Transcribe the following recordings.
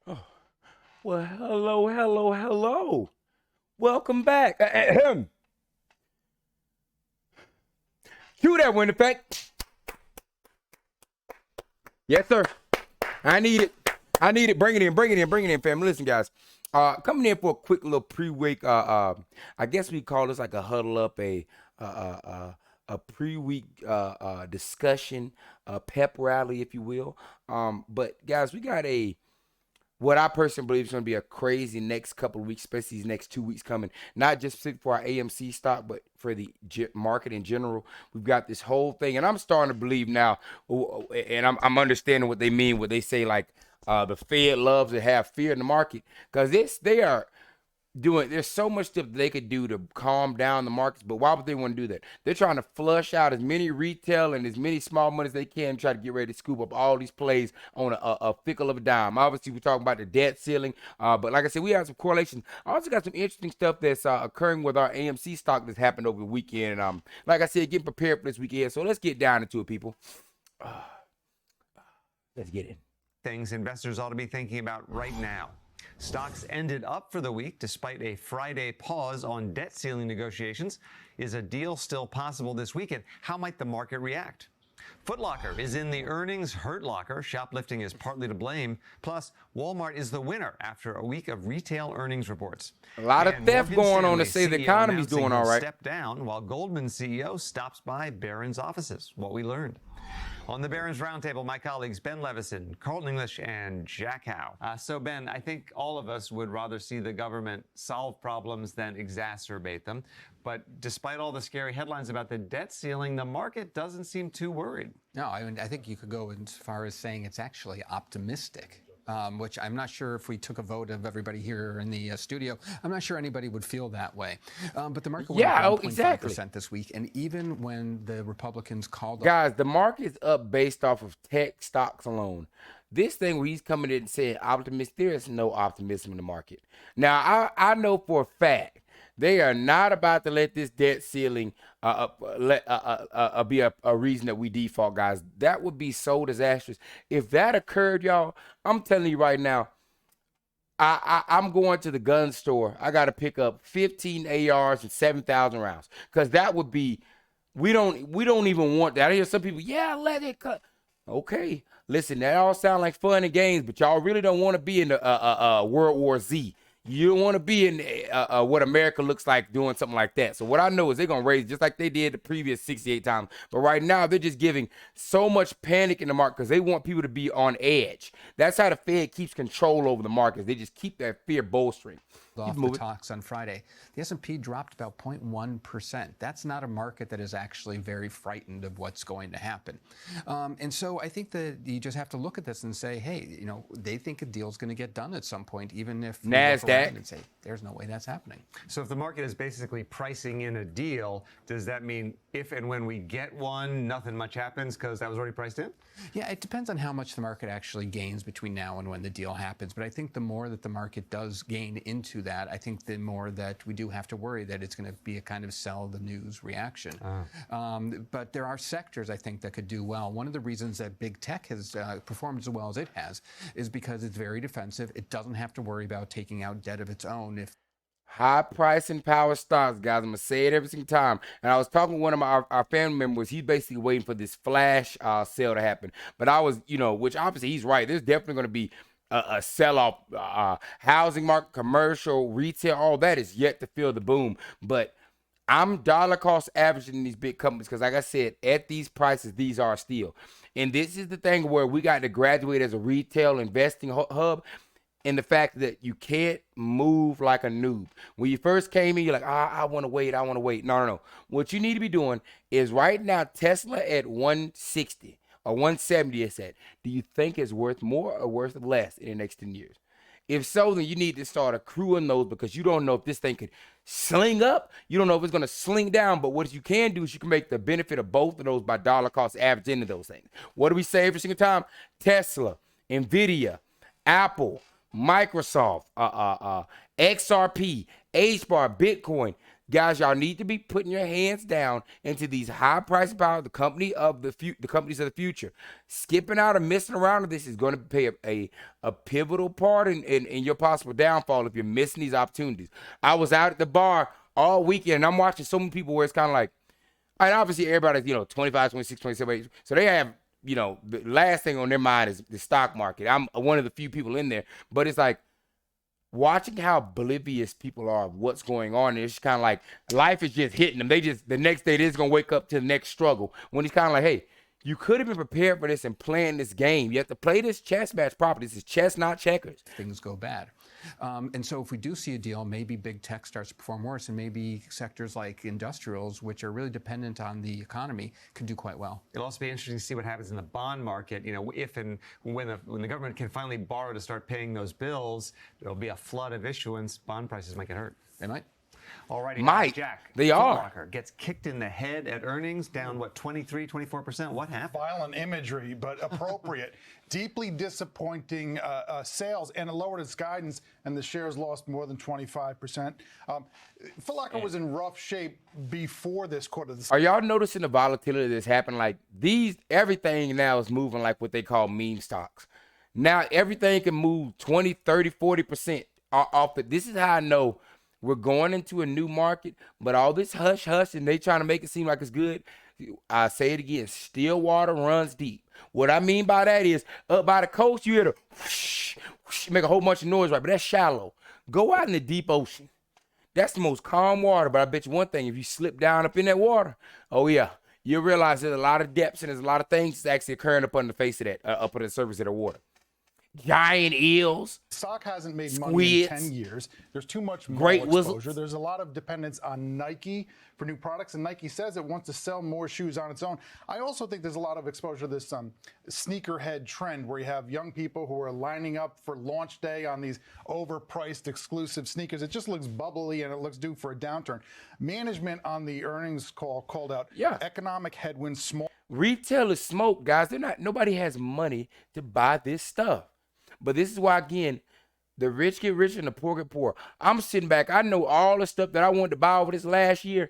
Oh, well, hello, hello, hello. Welcome back. Cue that wind effect. Yes, sir. I need it. I need it. Bring it in. Bring it in. Bring it in, family. Listen, guys. Coming in for a quick little pre-week. I guess we call this like a huddle up, a pre-week discussion, pep rally, if you will. But guys, we got what I personally believe is going to be a crazy next couple of weeks, especially these next 2 weeks coming. Not just specific for our AMC stock, but for the market in general. We've got this whole thing, and I'm starting to believe now, and I'm understanding what they mean when they say like the Fed loves to have fear in the market because they are there's so much stuff they could do to calm down the markets, but why would they want to do that? They're trying to flush out as many retail and as many small money as they can, try to get ready to scoop up all these plays on a fickle of a dime. Obviously, we're talking about the debt ceiling, but like I said, we have some correlations. I also got some interesting stuff that's occurring with our AMC stock that's happened over the weekend, and like I said, getting prepared for this weekend. So let's get down into it, people. Let's get it. Things investors ought to be thinking about right now. Stocks ended up for the week despite a Friday pause on debt ceiling negotiations. Is a deal still possible this weekend? How might the market react? Foot Locker is in the earnings hurt locker. Shoplifting is partly to blame. Plus, Walmart is the winner after a week of retail earnings reports. A lot of theft going on to say the economy's doing all right. Step down while Goldman CEO stops by Barron's offices. What we learned. On the Barron's Roundtable, my colleagues Ben Levison, Carlton English, and Jack Howe. So, Ben, I think all of us would rather see the government solve problems than exacerbate them. But despite all the scary headlines about the debt ceiling, the market doesn't seem too worried. No, I mean, I think you could go as far as saying it's actually optimistic. Which I'm not sure if we took a vote of everybody here in the studio, I'm not sure anybody would feel that way. But the market went up 1.5% this week. And even when the Republicans called guys, the market is up based off of tech stocks alone. This thing where he's coming in and saying optimism, there is no optimism in the market. Now, I know for a fact they are not about to let this debt ceiling be a reason that we default, guys. That would be so disastrous. If that occurred, y'all, I'm telling you right now, I'm going to the gun store. I got to pick up 15 ARs and 7,000 rounds because that would be. We don't even want that. I hear some people, yeah, let it cut. Okay, listen, that all sound like fun and games, but y'all really don't want to be in the World War Z. You don't want to be in what America looks like doing something like that. So what I know is they're going to raise just like they did the previous 68 times. But right now, they're just giving so much panic in the market because they want people to be on edge. That's how the Fed keeps control over the markets. They just keep that fear bolstering. Off the talks on Friday, the S&P dropped about 0.1%. That's not a market that is actually very frightened of what's going to happen. And so I think that you just have to look at this and say, hey, you know, they think a deal's going to get done at some point, even if NASDAQ and say there's no way that's happening. So if the market is basically pricing in a deal, does that mean if and when we get one, nothing much happens because that was already priced in? Yeah, it depends on how much the market actually gains between now and when the deal happens. But I think the more that the market does gain into that, I think the more that we do have to worry that it's going to be a kind of sell the news reaction. But there are sectors, I think, that could do well. One of the reasons that big tech has performed as well as it has is because it's very defensive. It doesn't have to worry about taking out debt of its own. If high price and power stocks, guys. I'm gonna say it every single time. And I was talking with one of our family members. He's basically waiting for this flash sale to happen. But I was, which obviously he's right. There's definitely gonna be a sell-off. Housing market, commercial, retail, all that is yet to feel the boom. But I'm dollar cost averaging these big companies because, like I said, at these prices, these are still. And this is the thing where we got to graduate as a retail investing hub. And the fact that you can't move like a noob. When you first came in, you're like, I want to wait. No. What you need to be doing is right now, Tesla at 160 or 170 is at. Do you think it's worth more or worth less in the next 10 years? If so, then you need to start accruing those because you don't know if this thing could sling up. You don't know if it's going to sling down. But what you can do is you can make the benefit of both of those by dollar cost average into those things. What do we say every single time? Tesla, Nvidia, Apple, Microsoft, XRP, HBAR, Bitcoin. Guys, y'all need to be putting your hands down into these high price power, the companies of the future. Skipping out and messing around with this is going to play a pivotal part in your possible downfall if you're missing these opportunities. I was out at the bar all weekend, and I'm watching so many people where it's kind of like, and obviously everybody's, 25, 26, 27, so they have, the last thing on their mind is the stock market. I'm one of the few people in there, but it's like, watching how oblivious people are of what's going on, and it's kind of like life is just hitting them. The next day they're just gonna wake up to the next struggle. When it's kind of like, hey, you could have been prepared for this and playing this game. You have to play this chess match properly. This is chess, not checkers. Things go bad. And so if we do see a deal, maybe big tech starts to perform worse, and maybe sectors like industrials, which are really dependent on the economy, could do quite well. It'll also be interesting to see what happens in the bond market. If and when the government can finally borrow to start paying those bills, there'll be a flood of issuance. Bond prices might get hurt. They might. Alrighty, Jack. They Foot are. Locker gets kicked in the head at earnings, down 23, 24%. What happened? Violent imagery, but appropriate. Deeply disappointing sales, and it lowered its guidance, and the shares lost more than 25%. Foot Locker was in rough shape before this quarter. Are y'all noticing the volatility that's happened? Like everything now is moving like what they call meme stocks. Now everything can move 20, 30, 40% off it. This is how I know we're going into a new market, but all this hush and they trying to make it seem like it's good. I say it again, still water runs deep. What I mean by that is up by the coast, you hear the whoosh, whoosh, make a whole bunch of noise, right? But that's shallow. Go out in the deep ocean. That's the most calm water, but I bet you one thing, if you slip down up in that water, oh yeah, you'll realize there's a lot of depths and there's a lot of things that's actually occurring up under the face of that, up under the surface of the water. Giant eels. Stock hasn't made squids, money in 10 years. There's too much mall great exposure. wizards. There's a lot of dependence on Nike for new products, and Nike says it wants to sell more shoes on its own. I also think there's a lot of exposure to this sneakerhead trend where you have young people who are lining up for launch day on these overpriced exclusive sneakers. It just looks bubbly and it looks due for a downturn. Management on the earnings call called out economic headwinds, small. Retail is smoke, guys. Nobody has money to buy this stuff. But this is why, again, the rich get richer and the poor get poor. I'm sitting back. I know all the stuff that I wanted to buy over this last year.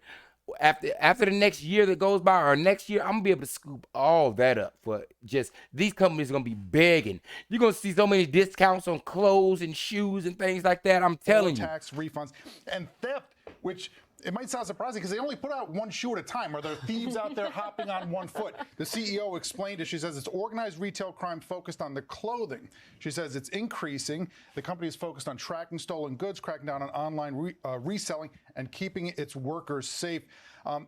After the next year that goes by, or next year, I'm going to be able to scoop all that up. For just, these companies are going to be begging. You're going to see so many discounts on clothes and shoes and things like that. I'm telling you. Tax refunds and theft, which it might sound surprising because they only put out one shoe at a time. Are there thieves out there hopping on one foot? The CEO explained it. She says it's organized retail crime focused on the clothing. She says it's increasing. The company is focused on tracking stolen goods, cracking down on online reselling, and keeping its workers safe.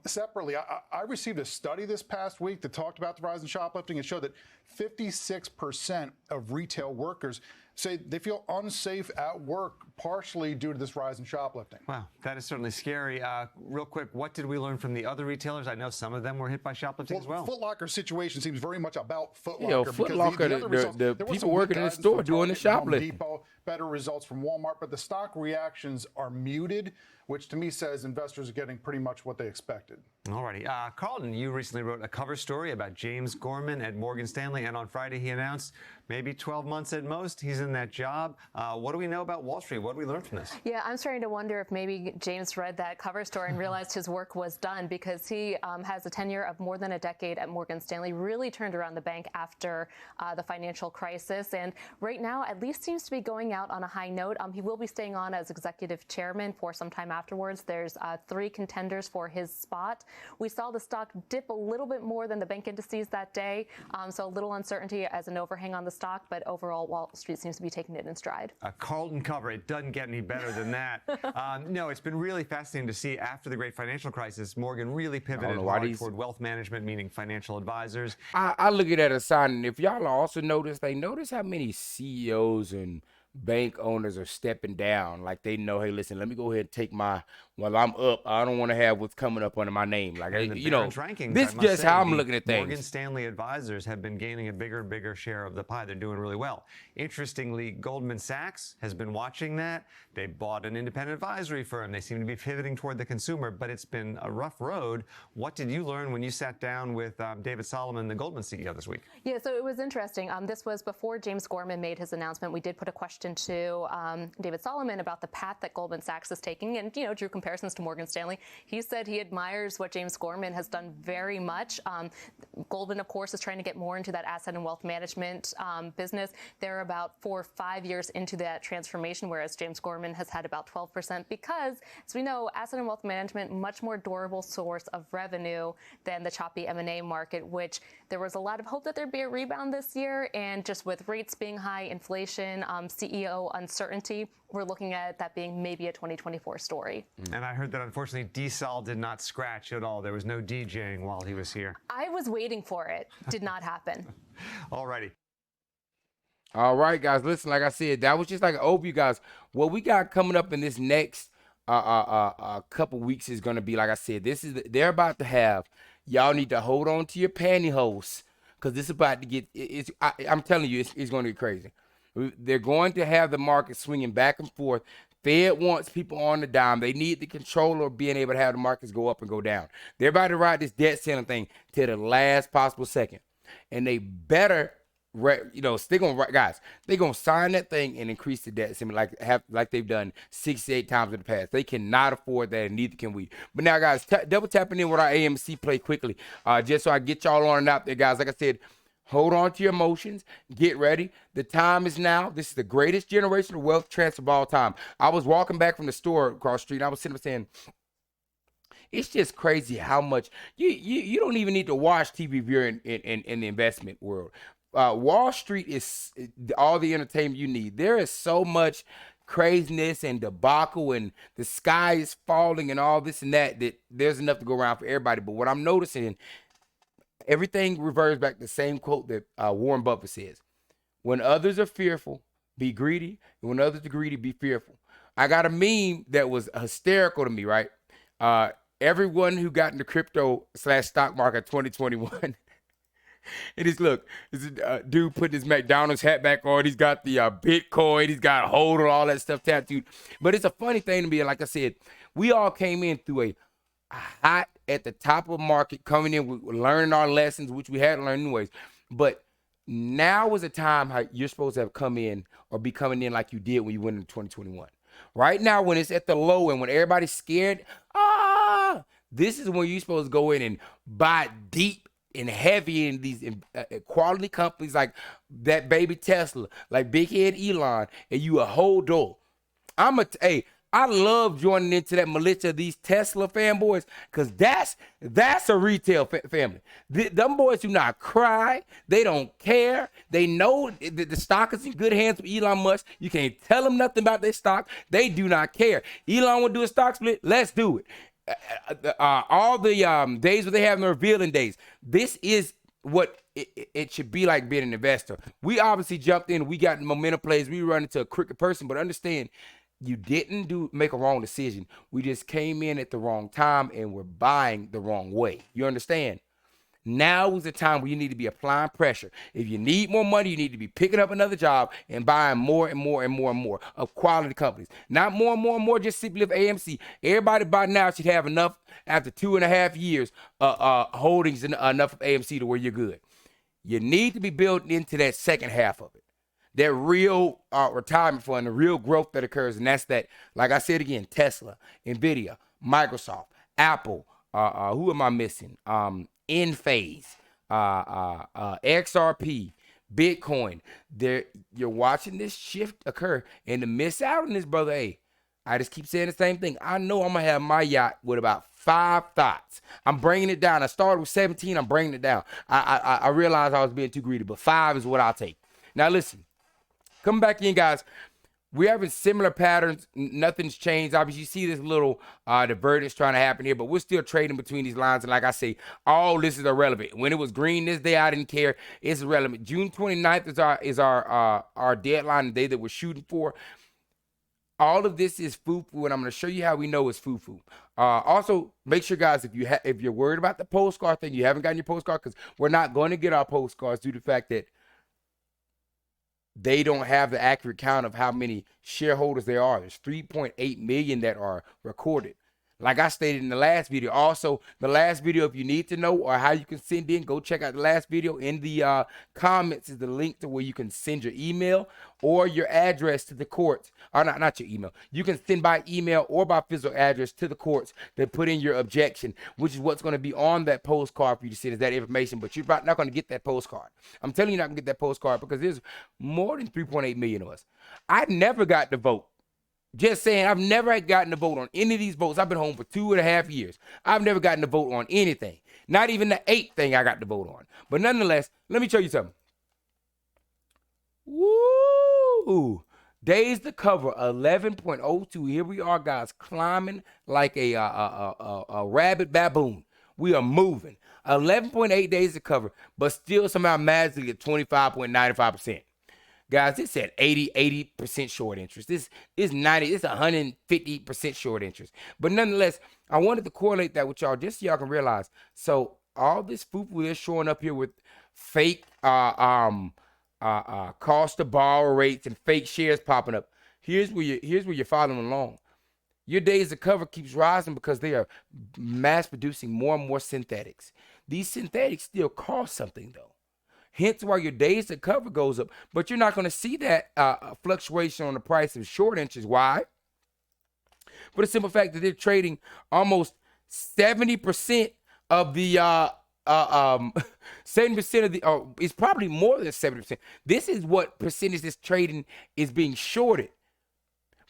Separately, I received a study this past week that talked about the rise in shoplifting. It showed that 56% of retail workers say they feel unsafe at work, partially due to this rise in shoplifting. Wow, that is certainly scary. Real quick, what did we learn from the other retailers? I know some of them were hit by shoplifting as well. Foot Locker's situation seems very much about Foot Locker. Foot Locker, the people working in the store doing the shoplifting. Depot, better results from Walmart, but the stock reactions are muted, which to me says investors are getting pretty much what they expected. Alrighty. Carlton, you recently wrote a cover story about James Gorman at Morgan Stanley, and on Friday he announced maybe 12 months at most he's in that job. What do we know about Wall Street? What do we learn from this? Yeah, I'm starting to wonder if maybe James read that cover story and realized his work was done, because he has a tenure of more than a decade at Morgan Stanley, really turned around the bank after the financial crisis, and right now at least seems to be going out on a high note. He will be staying on as executive chairman for some time afterwards. There's 3 contenders for his spot. We saw the stock dip a little bit more than the bank indices that day, so a little uncertainty as an overhang on the stock, but overall Wall Street seems to be taking it in stride. A Carlton cover, it doesn't get any better than that. No, it's been really fascinating to see after the great financial crisis, Morgan really pivoted hard toward wealth management, meaning financial advisors. I look at that as a sign, and if y'all also notice how many CEOs and bank owners are stepping down. Like they know, hey, listen, let me go ahead and take while I'm up, I don't want to have what's coming up under my name. Like, rankings, this is just how I'm looking at things. Morgan Stanley advisors have been gaining a bigger and bigger share of the pie. They're doing really well. Interestingly, Goldman Sachs has been watching that. They bought an independent advisory firm. They seem to be pivoting toward the consumer, but it's been a rough road. What did you learn when you sat down with David Solomon, the Goldman CEO, this week? Yeah, so it was interesting. This was before James Gorman made his announcement. We did put a question to David Solomon about the path that Goldman Sachs is taking, and drew comparisons comparisons to Morgan Stanley. He said he admires what James Gorman has done very much. Goldman, of course, is trying to get more into that asset and wealth management business. They're about 4 or 5 years into that transformation, whereas James Gorman has had about 12% because, as we know, asset and wealth management, much more durable source of revenue than the choppy M&A market, which there was a lot of hope that there'd be a rebound this year. And just with rates being high, inflation, CEO uncertainty, we're looking at that being maybe a 2024 story. And I heard that, unfortunately, D-Sol did not scratch at all. There was no DJing while he was here. I was waiting for it. Did not happen. All righty. All right, guys. Listen, like I said, that was just like an overview, guys. What we got coming up in this next couple weeks is going to be, like I said, they're about to have. Y'all need to hold on to your pantyhose because this is about to get. I'm telling you, it's going to get crazy. They're going to have the market swinging back and forth. Fed wants people on the dime. They need the control of being able to have the markets go up and go down. They're about to ride this debt ceiling thing to the last possible second, and they better. They're gonna sign that thing and increase the debt ceiling like they've done 68 times in the past. They cannot afford that, and neither can we. But now, guys, double tapping in with our AMC play quickly, just so I get y'all on and out there, guys. Like I said, hold on to your emotions. Get ready. The time is now. This is the greatest generational wealth transfer of all time. I was walking back from the store across the street. And I was sitting there saying, it's just crazy how much you don't even need to watch TV if you're in the investment world. Wall Street is all the entertainment you need. There is so much craziness and debacle and the sky is falling and all this and that there's enough to go around for everybody. But what I'm noticing, everything reverts back to the same quote that Warren Buffett says. When others are fearful, be greedy. And when others are greedy, be fearful. I got a meme that was hysterical to me, right? Everyone who got into crypto/stock market 2021 and it's a dude putting his McDonald's hat back on. He's got the Bitcoin. He's got a hold on all that stuff tattooed. But it's a funny thing to me. Like I said, we all came in through a hot at the top of the market, coming in with learning our lessons, which we had to learn anyways. But now is a time how you're supposed to have come in or be coming in like you did when you went into 2021. Right now, when it's at the low and when everybody's scared, this is when you're supposed to go in and buy deep and heavy in these quality companies like that baby Tesla, like Big Head Elon, and you a whole door. I love joining into that militia of these Tesla fanboys because that's a retail family. Them boys do not cry. They don't care. They know the stock is in good hands with Elon Musk. You can't tell them nothing about their stock. They do not care. Elon will do a stock split. Let's do it. All the days where they have the revealing days. This is what it should be like being an investor. We obviously jumped in. We got momentum plays. We run into a crooked person, but understand you didn't make a wrong decision. We just came in at the wrong time and we're buying the wrong way. You understand? Now is the time where you need to be applying pressure. If you need more money, you need to be picking up another job and buying more and more and more and more of quality companies. Not more and more and more, just simply of AMC. Everybody by now should have enough after 2.5 years holdings enough of AMC to where you're good. You need to be building into that second half of it. That real retirement fund, the real growth that occurs. And that's that, like I said again, Tesla, Nvidia, Microsoft, Apple, who am I missing? Enphase, XRP, Bitcoin. You're watching this shift occur. And to miss out on this, brother, hey, I just keep saying the same thing. I know I'm going to have my yacht with about 5 thoughts. I'm bringing it down. I started with 17. I'm bringing it down. I realized I was being too greedy, but 5 is what I'll take. Now, listen, coming back in, guys. We're having similar patterns. Nothing's changed. Obviously, you see this little divergence trying to happen here, but we're still trading between these lines. And like I say, all this is irrelevant. When it was green this day, I didn't care. It's irrelevant. June 29th is our deadline, the day that we're shooting for. All of this is foo-foo, and I'm going to show you how we know it's foo-foo. Also, make sure, guys, if you're worried about the postcard thing, you haven't gotten your postcard, because we're not going to get our postcards due to the fact that they don't have the accurate count of how many shareholders there are. There's 3.8 million that are recorded. like I stated in the last video. Also, the last video, if you need to know or how you can send in, go check out the last video. In the comments is the link to where you can send your email or your address to the courts. Or not your email. You can send by email or by physical address to the courts to put in your objection, which is what's going to be on that postcard for you to send is that information. But you're not going to get that postcard. I'm telling you, you're not going to get that postcard because there's more than 3.8 million of us. I never got to vote. Just saying, I've never gotten to vote on any of these votes. I've been home for 2.5 years. I've never gotten to vote on anything. Not even the 8th thing I got to vote on. But nonetheless, let me show you something. Woo! Days to cover 11.02. Here we are, guys, climbing like a rabid baboon. We are moving. 11.8 days to cover, but still somehow magically at 25.95%. Guys, it's at 80% short interest. This is 150% short interest. But nonetheless, I wanted to correlate that with y'all just so y'all can realize. So all this foo-foo is showing up here with fake cost of borrow rates and fake shares popping up. Here's where you're following along. Your days to cover keeps rising because they are mass producing more and more synthetics. These synthetics still cost something though. Hence why your days to cover goes up, but you're not going to see that fluctuation on the price of short interest. Why? For the simple fact that they're trading almost 70% of the 70% of the, it's probably more than 70%. This is what percentage this trading is being shorted.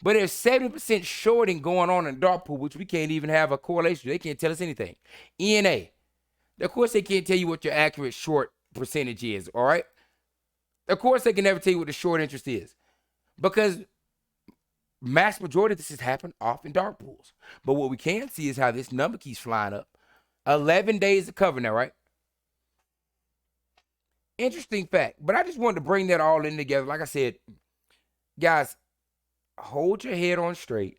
But there's 70% shorting going on in dark pool, which we can't even have a correlation. They can't tell us anything. ENA, of course, they can't tell you what your accurate short percentage is, all right? Of course, they can never tell you what the short interest is because mass majority of this has happened off in dark pools. But what we can see is how this number keeps flying up. 11 days to cover now, right? Interesting fact, but I just wanted to bring that all in together. Like I said, guys, hold your head on straight.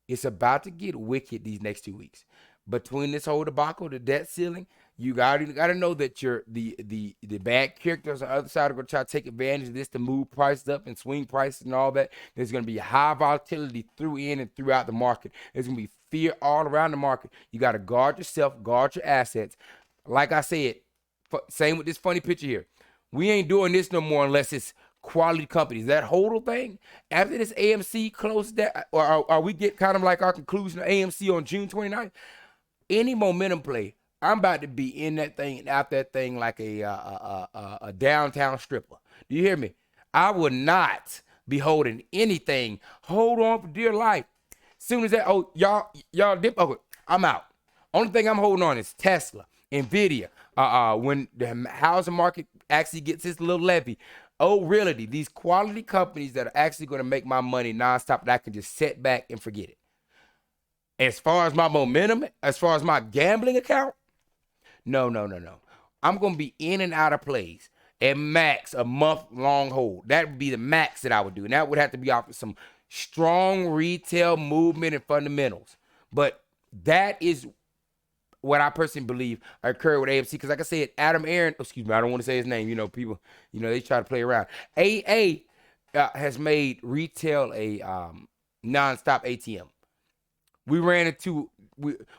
It's about to get wicked these next 2 weeks. Between this whole debacle, the debt ceiling, you gotta know that the bad characters on the other side are gonna try to take advantage of this to move prices up and swing prices and all that. There's gonna be high volatility in and throughout the market. There's gonna be fear all around the market. You gotta guard yourself, guard your assets. Like I said, same with this funny picture here. We ain't doing this no more unless it's quality companies. That whole thing, after this AMC closes that, or we get kind of like our conclusion of AMC on June 29th, any momentum play, I'm about to be in that thing and out that thing like a downtown stripper. Do you hear me? I would not be holding anything. Hold on for dear life. Soon as that, y'all dip. Okay, I'm out. Only thing I'm holding on is Tesla, Nvidia. When the housing market actually gets its little levy. Oh, really? These quality companies that are actually going to make my money nonstop that I can just sit back and forget it. As far as my momentum, as far as my gambling account, no. I'm going to be in and out of plays at max a month-long hold. That would be the max that I would do. And that would have to be off of some strong retail movement and fundamentals. But that is what I personally believe occurred with AMC. Because like I said, Adam Aaron, excuse me, I don't want to say his name. You know, people, they try to play around. AA has made retail a nonstop ATM.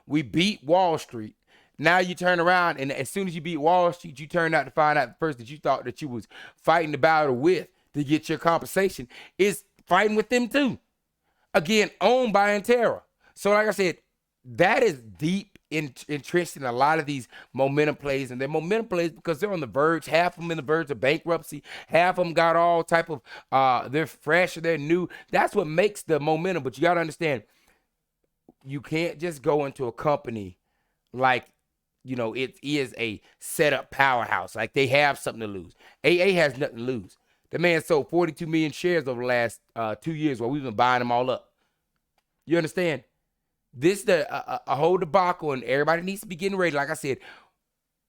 We beat Wall Street. Now you turn around, and as soon as you beat Wall Street, you turn out to find out the person that you thought that you was fighting the battle with to get your compensation is fighting with them too. Again, owned by Antera. So like I said, that is deep entrenched in a lot of these momentum plays, and they're momentum plays because they're on the verge. Half of them in the verge of bankruptcy. Half of them got all type of, they're fresh or they're new. That's what makes the momentum. But you got to understand, you can't just go into a company like, it is a setup powerhouse. Like they have something to lose. AA has nothing to lose. The man sold 42 million shares over the last 2 years while we've been buying them all up. You understand? This is a whole debacle, and everybody needs to be getting ready. Like I said,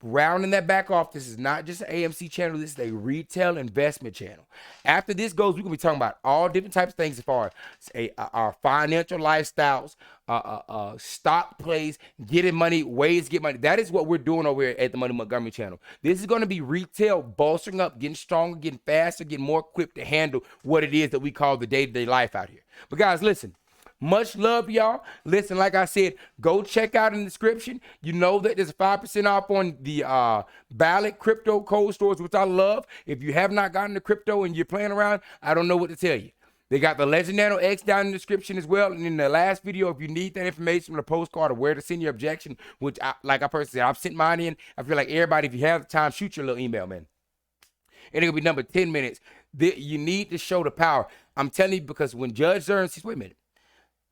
rounding that back off, this is not just an AMC channel. This is a retail investment channel. After this goes, we're going to be talking about all different types of things as far as our financial lifestyles, stock plays, getting money, ways to get money. That is what we're doing over here at the Money Montgomery channel. This is going to be retail bolstering up, getting stronger, getting faster, getting more equipped to handle what it is that we call the day-to-day life out here. But guys, listen. Much love, y'all. Listen, like I said, go check out in the description. You know that there's 5% off on the Ballot crypto code stores, which I love. If you have not gotten the crypto and you're playing around, I don't know what to tell you. They got the Legend Nano X down in the description as well. And in the last video, if you need that information, the postcard or where to send your objection, which, like I personally said, I've sent mine in. I feel like everybody, if you have the time, shoot your little email, man. And it'll be number 10 minutes. You need to show the power. I'm telling you, because when Judge Zern says, wait a minute,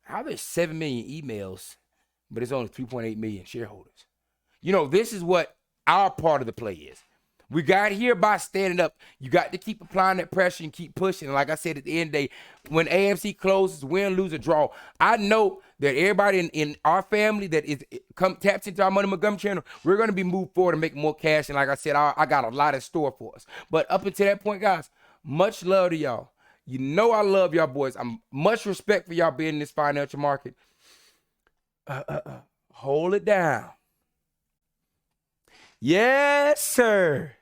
how there's 7 million emails, but it's only 3.8 million shareholders? You know, this is what our part of the play is. We got here by standing up. You got to keep applying that pressure and keep pushing. And like I said, at the end of the day, when AMC closes, win, lose, or draw, I know that everybody in our family that taps into our Money Montgomery channel, we're going to be moved forward and make more cash. And like I said, I got a lot in store for us. But up until that point, guys, much love to y'all. You know I love y'all boys. I'm much respect for y'all being in this financial market. Hold it down. Yes, sir.